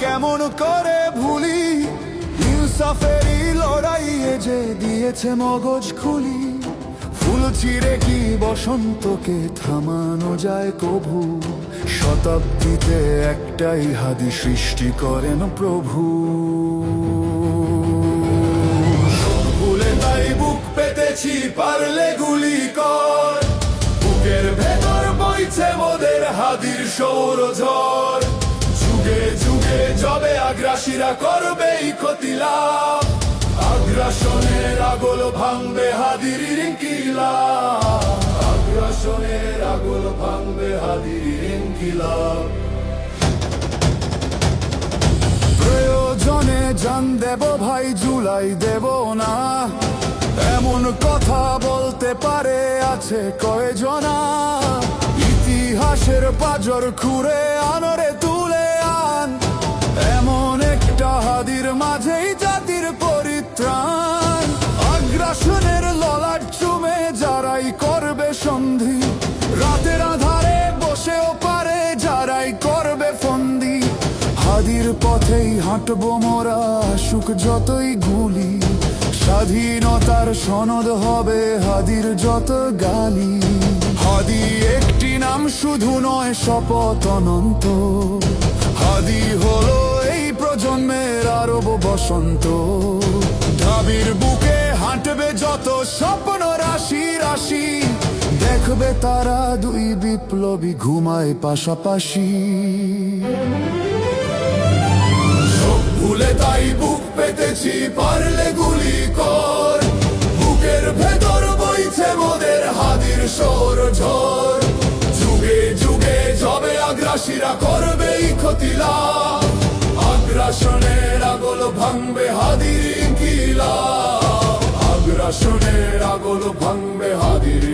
কেমন করে ভুলি, ইনসাফেরই লড়াইয়ে যে দিয়েছে মগজ খুলি। ফুল চিরে কি বসন্তকে থামানো যায় কভু, শতাব্দীতে একটাই হাদি সৃষ্টি করেন প্রভু। ভুলে তাই বুক পেতেছি, পারলে গুলি কর। বুকের ভেতর বইছে মোদের হাদির সৌরঝড়। যুগে যুগে যবে আগ্রাসীরা করবেই ক্ষতি লাভ, আগ্রাসনের আগল ভাঙবে হাদির ইনকিলাব। আগ্রাসনের আগল ভাঙবে হাদির ইনকিলাব। প্রয়োজনে জান দেব ভাই, জুলাই দেব না, এমন কথা বলতে পারে আছে কয়জনা। ইতিহাসের পাজর খুঁড়ে আনরে তুলে আন, এমন একটা হাদির মাঝেই জাতির পরিত্রাণ। আগ্রাসনের ললাট চুমে যারাই করবে সন্ধি, রাতের আধারে বসেও পারে যারাই করবে ফন্দি। হাদির পথেই হাঁটবো মোরা, সুখ যতই গুলি, স্বাধীনতার সনদ হবে হাদির যত গালি। হাদি একটি নাম শুধু নয়, শপথ অনন্ত। হাদি হলো এই প্রজন্মের আরব বসন্ত। ঢাবির বুকে হাঁটবে যত স্বপ্ন রাশি রাশি, দেখবে তারা দুই বিপ্লবী ঘুমায় পাশাপাশি। ভুলে তাই বুক পেতেছি, পারলে গুলি কর। বুকের ভেতর বইছে মোদের হাদির সৌরঝড়। যুগে যুগে যবে আগ্রাসীরা করবেই ক্ষতি লাভ, আগ্রাসনের আগল ভাঙবে হাদির ইনকিলাব। আগ্রাসনের আগল ভাঙবে হাদির